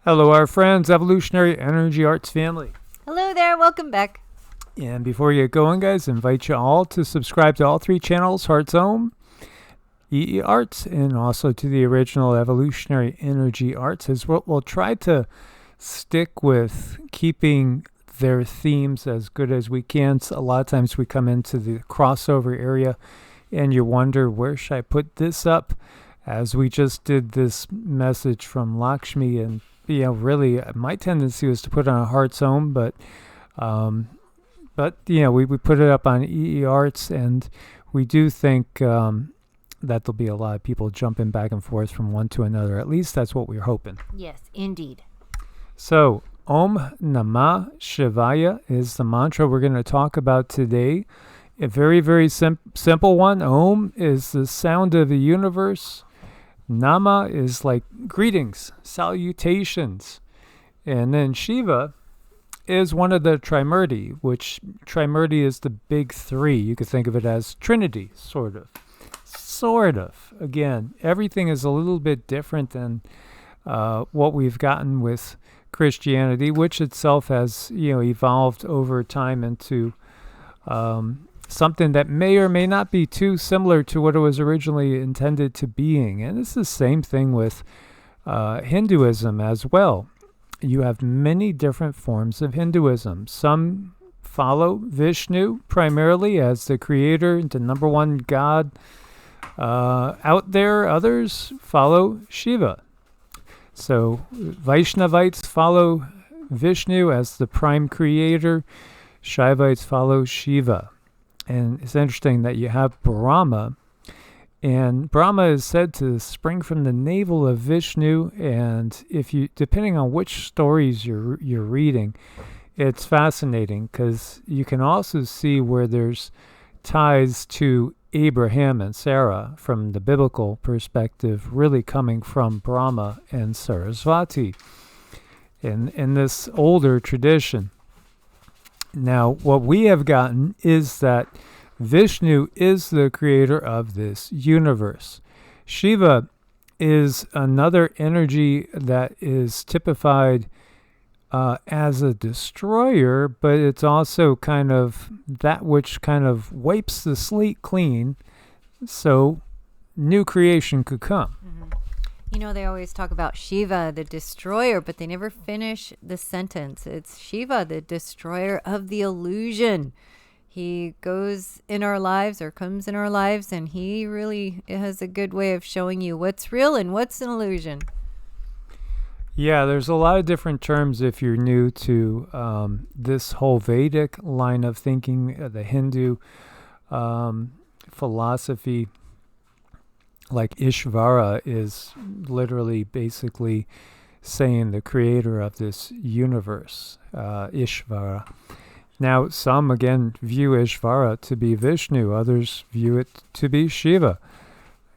Hello, our friends, Evolutionary Energy Arts family. Hello there, welcome back. And before you get going, guys, invite you all to subscribe to all three channels, Hearts OMMM, EEARTS, and also to the original Evolutionary Energy Arts. As we'll try to stick with keeping their themes as good as we can. So a lot of times we come into the crossover area and you wonder, where should I put this up? As we just did this message from Lakshmi, and really my tendency was to put on a Hearts OMMM, but we put it up on EEARTS, and we do think that there'll be a lot of people jumping back and forth from one to another. At least that's what we're hoping. Yes, indeed. So, Om Namah Shivaya is the mantra we're going to talk about today. A very, very simple one. Om is the sound of the universe. Nama is like greetings, salutations. And then Shiva is one of the Trimurti, which Trimurti is the big three. You could think of it as Trinity, sort of. Again, everything is a little bit different than what we've gotten with Christianity, which itself has, evolved over time into something that may or may not be too similar to what it was originally intended to being. And it's the same thing with Hinduism as well. You have many different forms of Hinduism. Some follow Vishnu primarily as the creator, the number one god out there. Others follow Shiva. So Vaishnavites follow Vishnu as the prime creator. Shaivites follow Shiva. And it's interesting that you have Brahma, and Brahma is said to spring from the navel of Vishnu. And if you, depending on which stories you're reading, it's fascinating because you can also see where there's ties to Abraham and Sarah from the biblical perspective, really coming from Brahma and Saraswati in this older tradition. Now, what we have gotten is that Vishnu is the creator of this universe. Shiva is another energy that is typified as a destroyer, but it's also kind of that which kind of wipes the slate clean so new creation could come. They always talk about Shiva, the destroyer, but they never finish the sentence. It's Shiva, the destroyer of the illusion. He goes in our lives or comes in our lives, and he really has a good way of showing you what's real and what's an illusion. Yeah, there's a lot of different terms if you're new to this whole Vedic line of thinking, the Hindu philosophy. Like Ishvara is literally basically saying the creator of this universe, Ishvara. Now, some again view Ishvara to be Vishnu, others view it to be Shiva.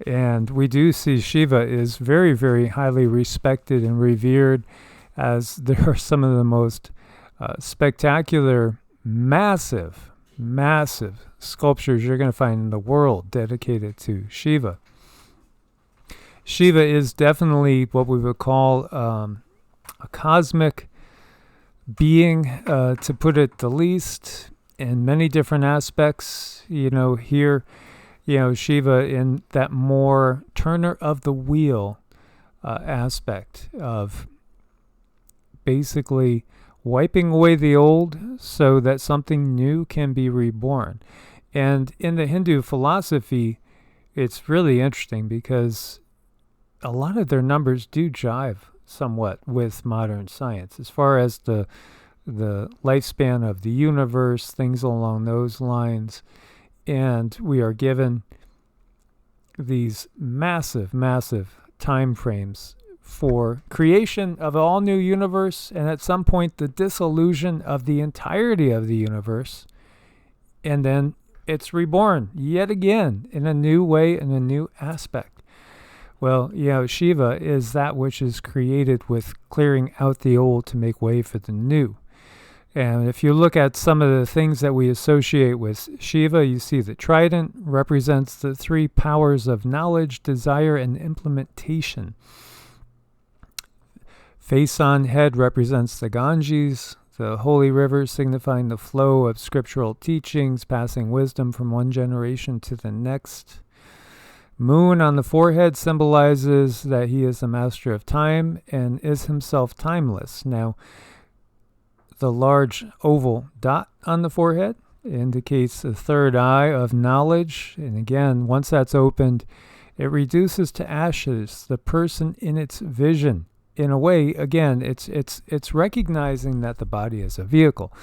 And we do see Shiva is very, very highly respected and revered, as there are some of the most spectacular, massive sculptures you're going to find in the world dedicated to Shiva. Shiva is definitely what we would call a cosmic being, to put it the least, in many different aspects. Here, Shiva in that more turner of the wheel aspect of basically wiping away the old so that something new can be reborn. And in the Hindu philosophy, it's really interesting because a lot of their numbers do jive somewhat with modern science as far as the lifespan of the universe, things along those lines. And we are given these massive time frames for creation of an all new universe, and at some point the dissolution of the entirety of the universe, and then it's reborn yet again in a new way, in a new aspect. Well, Shiva is that which is created with clearing out the old to make way for the new. And if you look at some of the things that we associate with Shiva, you see the trident represents the three powers of knowledge, desire, and implementation. Face on head represents the Ganges, the holy river signifying the flow of scriptural teachings, passing wisdom from one generation to the next. Moon on the forehead symbolizes that he is the master of time and is himself timeless. Now, the large oval dot on the forehead indicates the third eye of knowledge. And again, once that's opened, it reduces to ashes the person in its vision. In a way, again, it's recognizing that the body is a vehicle.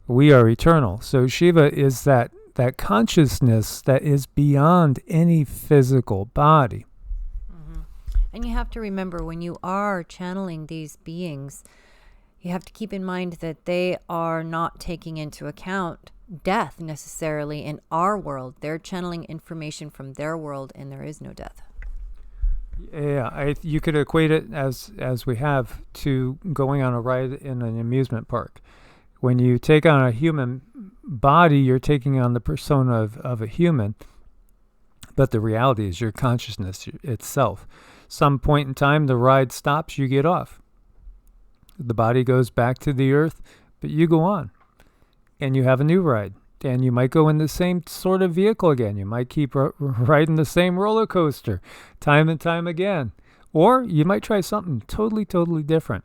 We are eternal. So Shiva is that consciousness that is beyond any physical body. Mm-hmm. And you have to remember, when you are channeling these beings, you have to keep in mind that they are not taking into account death necessarily in our world. They're channeling information from their world, and there is no death. Yeah, you could equate it as we have to going on a ride in an amusement park. When you take on a human body, you're taking on the persona of a human, but the reality is your consciousness itself. Some point in time, the ride stops, you get off. The body goes back to the earth, but you go on, and you have a new ride. And you might go in the same sort of vehicle again. You might keep riding the same roller coaster time and time again. Or you might try something totally, totally different.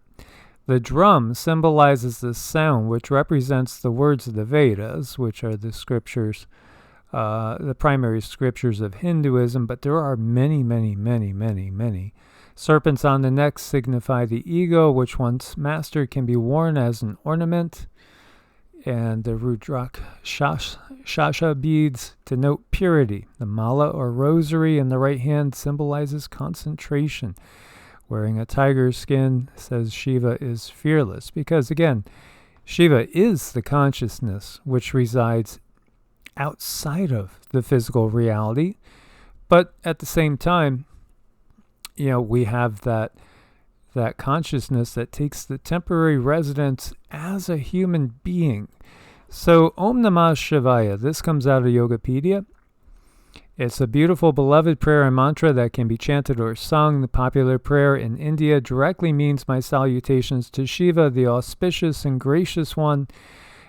The drum symbolizes the sound, which represents the words of the Vedas, which are the scriptures, the primary scriptures of Hinduism, but there are many, many, many, many, many. Serpents on the neck signify the ego, which once mastered can be worn as an ornament. And the Rudrak Shasha beads denote purity. The mala or rosary in the right hand symbolizes concentration. Wearing a tiger skin says Shiva is fearless, because again, Shiva is the consciousness which resides outside of the physical reality. But at the same time, we have that consciousness that takes the temporary residence as a human being. So Om Namah Shivaya, this comes out of Yogapedia. It's a beautiful, beloved prayer and mantra that can be chanted or sung. The popular prayer in India directly means my salutations to Shiva, the auspicious and gracious one.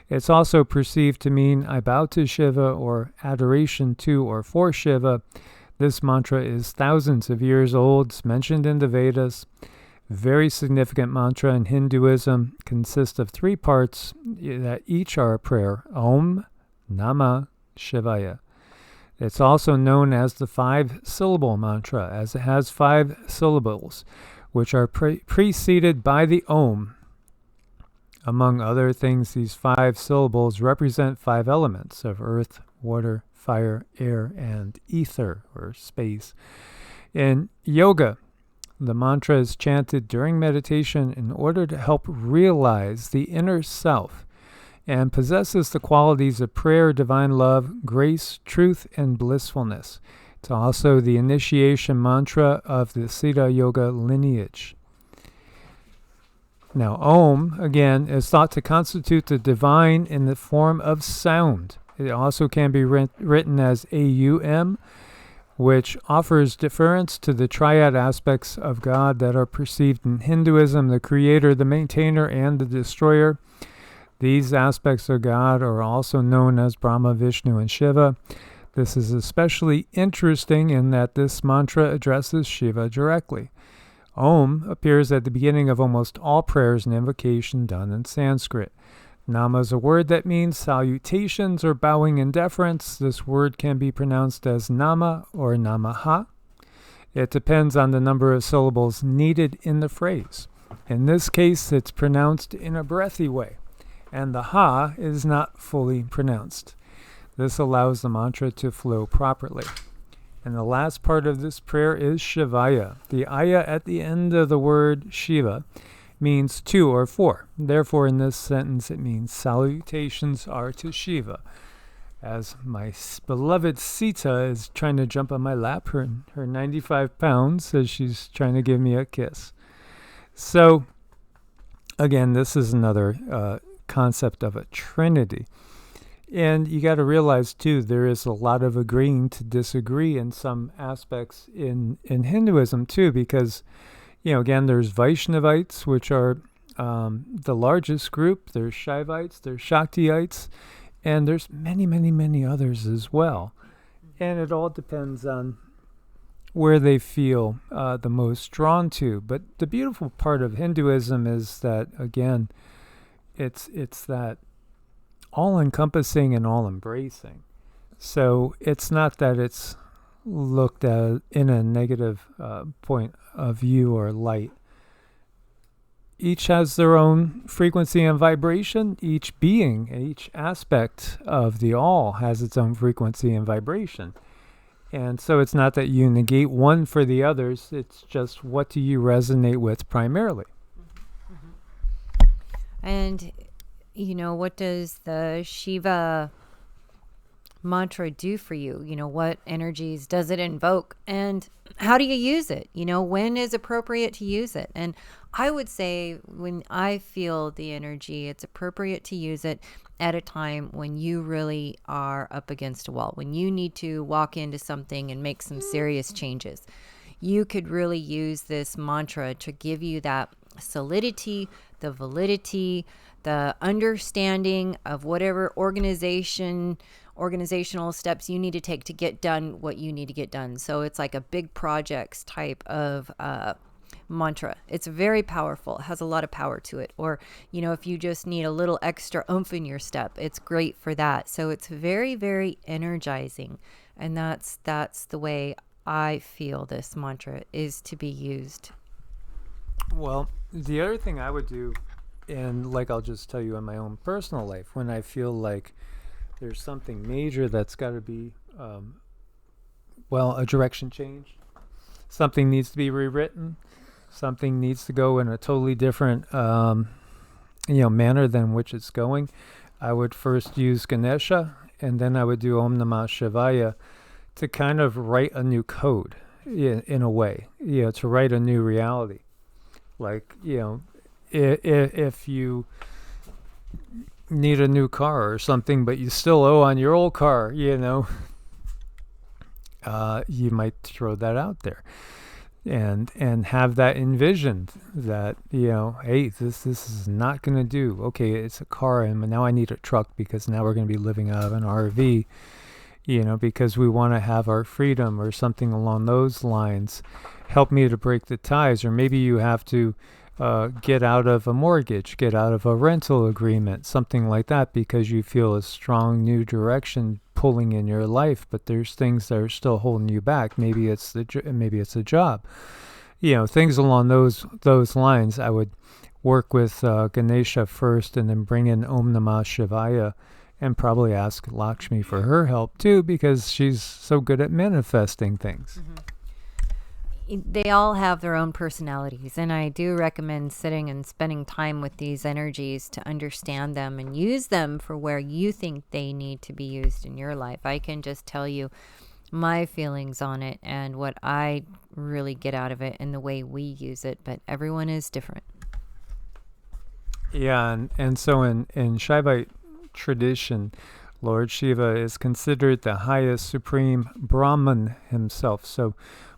It's also perceived to mean I bow to Shiva or adoration to or for Shiva. This mantra is thousands of years old. It's mentioned in the Vedas. Very significant mantra in Hinduism, consists of 3 parts that each are a prayer. Om Namah Shivaya. It's also known as the 5-syllable mantra, as it has 5 syllables, which are preceded by the Om. Among other things, these 5 syllables represent 5 elements of earth, water, fire, air, and ether, or space. In yoga, the mantra is chanted during meditation in order to help realize the inner self, and possesses the qualities of prayer, divine love, grace, truth, and blissfulness. It's also the initiation mantra of the Siddha Yoga lineage. Now, Om, again, is thought to constitute the divine in the form of sound. It also can be written as AUM, which offers deference to the triad aspects of God that are perceived in Hinduism, the creator, the maintainer, and the destroyer. These aspects of God are also known as Brahma, Vishnu, and Shiva. This is especially interesting in that this mantra addresses Shiva directly. Om appears at the beginning of almost all prayers and invocation done in Sanskrit. Nama is a word that means salutations or bowing in deference. This word can be pronounced as Nama or Namaha. It depends on the number of syllables needed in the phrase. In this case, it's pronounced in a breathy way, and the Ha is not fully pronounced. This allows the mantra to flow properly. And the last part of this prayer is Shivaya. The Aya at the end of the word Shiva means 2 or 4. Therefore, in this sentence, it means salutations are to Shiva. As my beloved Sita is trying to jump on my lap, her 95 pounds, as she's trying to give me a kiss. So, again, this is another concept of a trinity. And you got to realize, too, there is a lot of agreeing to disagree in some aspects in Hinduism, too, because, Again, there's Vaishnavites, which are the largest group. There's Shaivites, there's Shaktyites, and there's many, many, many others as well. And it all depends on where they feel the most drawn to. But the beautiful part of Hinduism is that, again, it's that all-encompassing and all-embracing. So it's not that it's looked at in a negative point of view or light. Each has their own frequency and vibration. Each being, each aspect of the all has its own frequency and vibration. And so it's not that you negate one for the others. It's just, what do you resonate with primarily? And, what does the Shiva mantra do for you? What energies does it invoke, and how do you use it? When is appropriate to use it? And I would say, when I feel the energy, it's appropriate to use it at a time when you really are up against a wall, when you need to walk into something and make some serious changes. You could really use this mantra to give you that solidity, the validity, the understanding of whatever organizational steps you need to take to get done what you need to get done. So it's like a big projects type of mantra. It's very powerful. It has a lot of power to it. Or, if you just need a little extra oomph in your step, it's great for that. So it's very, very energizing. And that's the way I feel this mantra is to be used. Well, the other thing I would do, and I'll just tell you in my own personal life, when I feel like there's something major that's got to be, a direction change. Something needs to be rewritten. Something needs to go in a totally different, manner than which it's going. I would first use Ganesha, and then I would do Om Namah Shivaya to kind of write a new code in a way, to write a new reality. If you need a new car or something, but you still owe on your old car, you might throw that out there and have that envisioned that, hey, this is not going to do. Okay, it's a car, and now I need a truck because now we're going to be living out of an RV, because we want to have our freedom or something along those lines. Help me to break the ties. Or maybe you have to get out of a mortgage, get out of a rental agreement, something like that, because you feel a strong new direction pulling in your life, but there's things that are still holding you back. Maybe it's a job, things along those lines. I would work with Ganesha first, and then bring in Om Namah Shivaya, and probably ask Lakshmi for her help too, because she's so good at manifesting things. Mm-hmm. They all have their own personalities, and I do recommend sitting and spending time with these energies to understand them and use them for where you think they need to be used in your life. I can just tell you my feelings on it and what I really get out of it and the way we use it, but everyone is different. Yeah, and so in Shaivite tradition, Lord Shiva is considered the highest supreme Brahman himself. So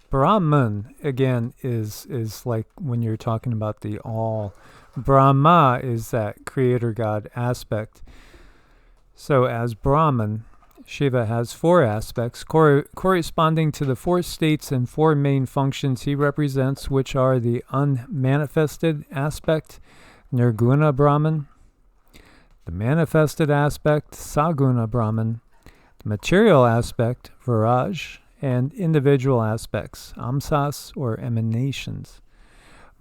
Brahman, again, is like when you're talking about the all. Brahma is that creator God aspect. So as Brahman, Shiva has four aspects corresponding to the four states and four main functions he represents, which are the unmanifested aspect, Nirguna Brahman; the manifested aspect, Saguna Brahman; the material aspect, Viraj; and individual aspects, Amsas or emanations.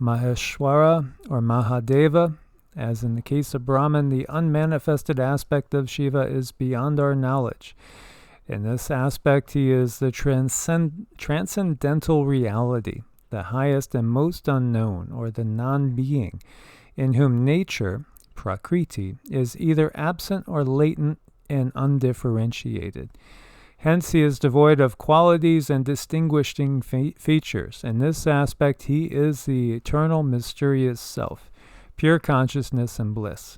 Maheshwara or Mahadeva. As in the case of Brahman, the unmanifested aspect of Shiva is beyond our knowledge. In this aspect, he is the transcendental reality, the highest and most unknown, or the non-being, in whom nature, Prakriti, is either absent or latent and undifferentiated. Hence, he is devoid of qualities and distinguishing features. In this aspect, he is the eternal, mysterious self, pure consciousness and bliss,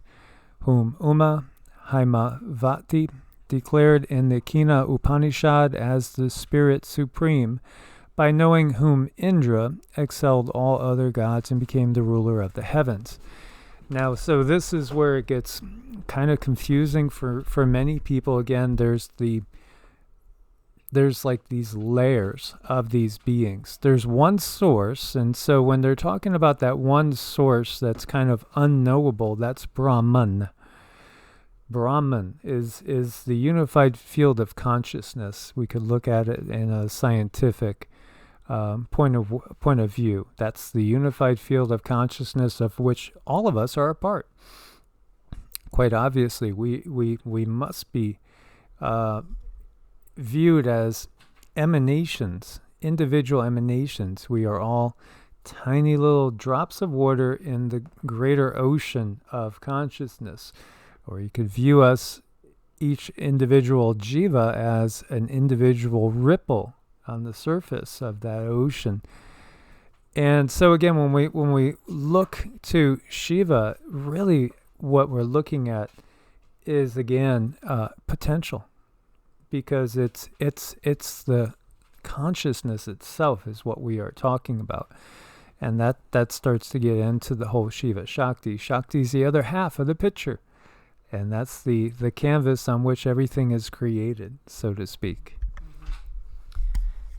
whom Uma Haimavati declared in the Kena Upanishad as the Spirit Supreme by knowing whom Indra excelled all other gods and became the ruler of the heavens. Now, so this is where it gets kind of confusing for many people. Again, there's like these layers of these beings. There's one source, and so when they're talking about that one source that's kind of unknowable, that's Brahman. Brahman is the unified field of consciousness. We could look at it in a scientific point of view. That's the unified field of consciousness of which all of us are a part. Quite obviously, we must be viewed as emanations, individual emanations. We are all tiny little drops of water in the greater ocean of consciousness. Or you could view us, each individual jiva, as an individual ripple on the surface of that ocean. And so again, when we look to Shiva, really what we're looking at is, again, potential. Because it's the consciousness itself is what we are talking about. And that starts to get into the whole Shiva Shakti. Shakti is the other half of the picture. And that's the canvas on which everything is created, so to speak.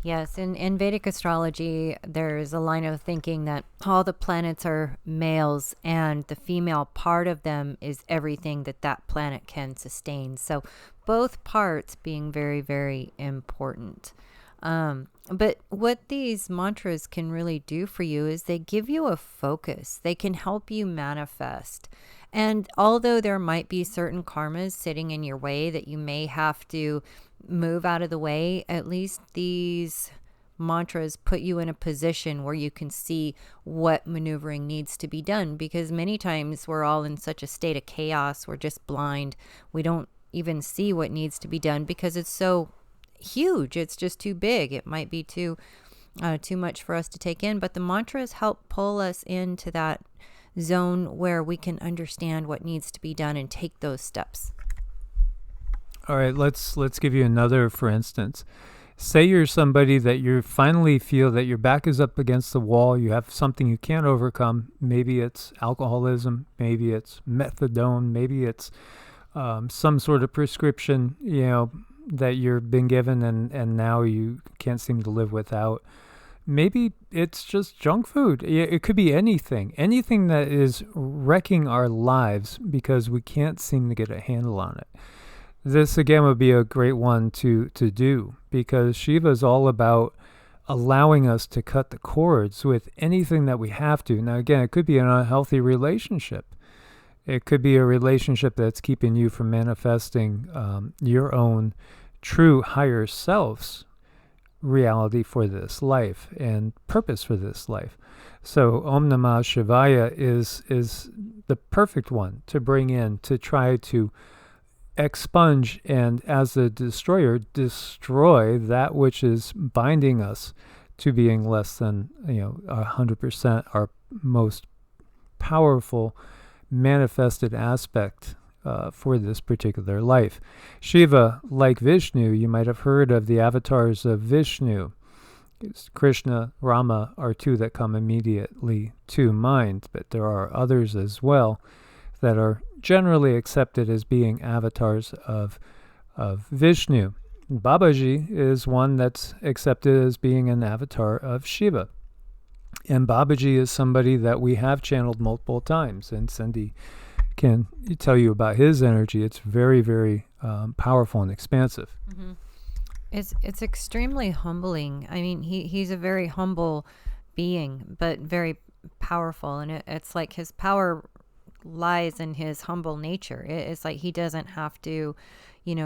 Yes, in Vedic astrology, there's a line of thinking that all the planets are males and the female part of them is everything that planet can sustain. So both parts being very, very important. But what these mantras can really do for you is they give you a focus. They can help you manifest. And although there might be certain karmas sitting in your way that you may have to move out of the way, at least these mantras put you in a position where you can see what maneuvering needs to be done. Because many times we're all in such a state of chaos, we're just blind. We don't even see what needs to be done because it's so huge. It's just too big. It might be too much for us to take in. But the mantras help pull us into that zone where we can understand what needs to be done and take those steps. All right, let's give you another, for instance. Say you're somebody that you finally feel that your back is up against the wall, you have something you can't overcome. Maybe it's alcoholism, maybe it's methadone, maybe it's some sort of prescription, that you've been given and now you can't seem to live without. Maybe it's just junk food. It could be anything that is wrecking our lives because we can't seem to get a handle on it. This, again, would be a great one to do, because Shiva is all about allowing us to cut the cords with anything that we have to. Now, again, it could be an unhealthy relationship. It could be a relationship that's keeping you from manifesting your own true higher self's reality for this life and purpose for this life. So Om Namah Shivaya is the perfect one to bring in to try to expunge and, as a destroyer, destroy that which is binding us to being less than 100% our most powerful manifested aspect for this particular life. Shiva, like Vishnu, you might have heard of the avatars of Vishnu. Krishna, Rama are two that come immediately to mind, but there are others as well that are generally accepted as being avatars of Vishnu. Babaji is one that's accepted as being an avatar of Shiva. And Babaji is somebody that we have channeled multiple times, and Cindy can tell you about his energy. It's very, very powerful and expansive. Mm-hmm. It's extremely humbling. I mean, he's a very humble being, but very powerful, and it's like his power lies in his humble nature. It's like he doesn't have to,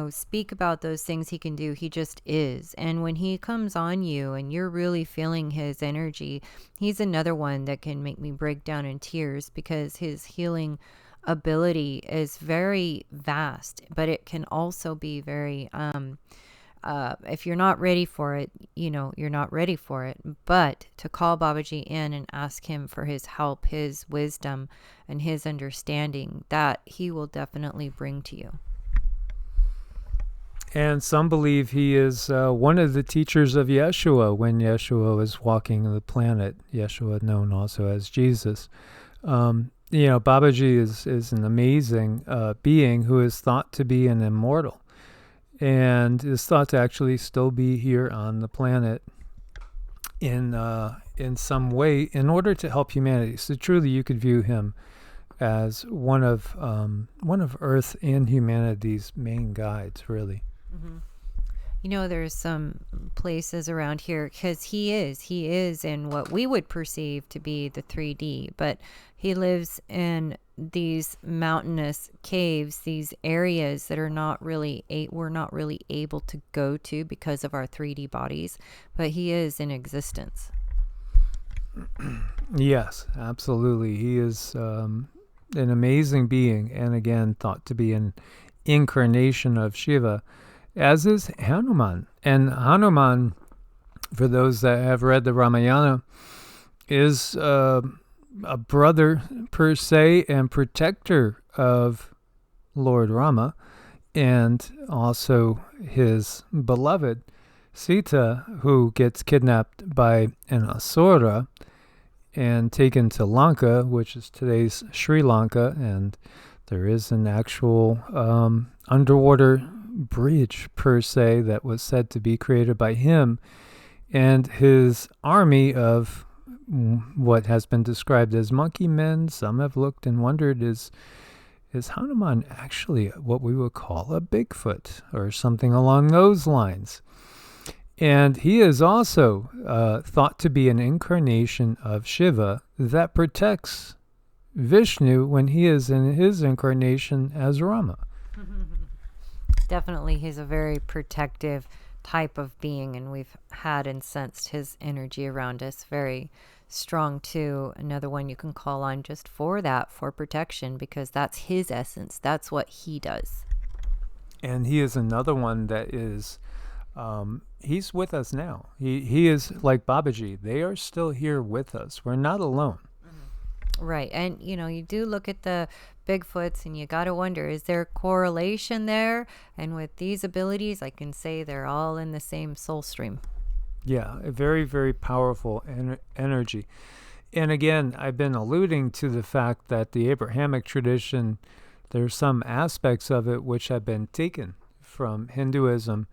speak about those things he can do. He just is. And when he comes on you and you're really feeling his energy, he's another one that can make me break down in tears, because his healing ability is very vast, but it can also be very, if you're not ready for it, you're not ready for it. But to call Babaji in and ask him for his help, his wisdom, and his understanding, that he will definitely bring to you. And some believe he is one of the teachers of Yeshua when Yeshua was walking the planet. Yeshua, known also as Jesus. Babaji is an amazing being who is thought to be an immortal and is thought to actually still be here on the planet in some way in order to help humanity. So truly, you could view him as one of Earth and humanity's main guides, really. Mm-hmm. There's some places around here because he is in what we would perceive to be the 3D, but he lives in these mountainous caves, these areas that are we're not really able to go to because of our 3D bodies, but he is in existence. Yes, absolutely. He is an amazing being, and again, thought to be an incarnation of Shiva, as is Hanuman. And Hanuman, for those that have read the Ramayana, is a brother per se and protector of Lord Rama, and also his beloved Sita, who gets kidnapped by an Asura and taken to Lanka, which is today's Sri Lanka, and there is an actual underwater bridge per se that was said to be created by him and his army of what has been described as monkey men. Some have looked and wondered, is Hanuman actually what we would call a Bigfoot or something along those lines? And he is also thought to be an incarnation of Shiva that protects Vishnu when he is in his incarnation as Rama. Definitely, he's a very protective type of being, and we've had and sensed his energy around us very strong too. Another one you can call on just for protection, because that's his essence. That's what he does. And he is another one that is, he's with us now. He is like Babaji. They are still here with us. We're not alone. Right. And, you do look at the Bigfoots and you got to wonder, is there correlation there? And with these abilities, I can say they're all in the same soul stream. Yeah, a very, very powerful energy. And again, I've been alluding to the fact that the Abrahamic tradition, there's some aspects of it which have been taken from Hinduism.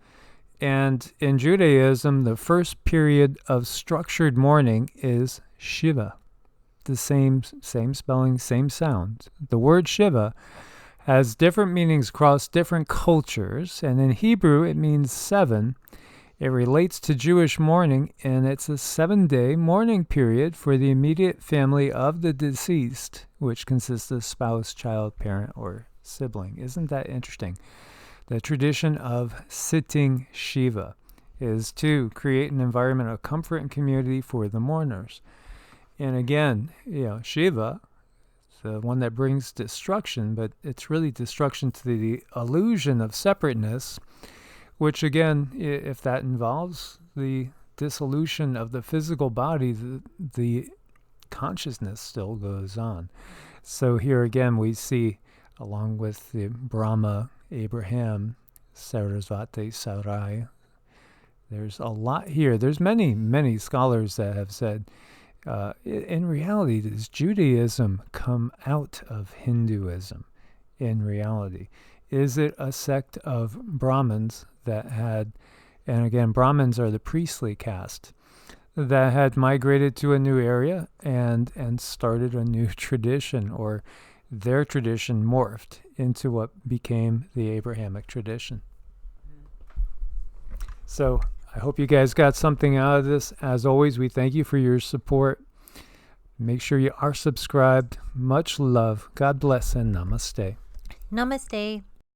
And in Judaism, the first period of structured mourning is Shiva. The same spelling, same sound. The word Shiva has different meanings across different cultures, and in Hebrew it means 7. It relates to Jewish mourning, and it's a 7-day mourning period for the immediate family of the deceased, which consists of spouse, child, parent, or sibling. Isn't that interesting? The tradition of sitting Shiva is to create an environment of comfort and community for the mourners. And again, Shiva, the one that brings destruction, but it's really destruction to the illusion of separateness, which again, if that involves the dissolution of the physical body, the consciousness still goes on. So here again, we see, along with the Brahma, Abraham, Sarasvati, Sarai, there's a lot here. There's many, many scholars that have said, in reality, does Judaism come out of Hinduism? In reality, is it a sect of Brahmins that had, and again, Brahmins are the priestly caste, that had migrated to a new area and started a new tradition, or their tradition morphed into what became the Abrahamic tradition? So I hope you guys got something out of this. As always, we thank you for your support. Make sure you are subscribed. Much love. God bless and namaste. Namaste.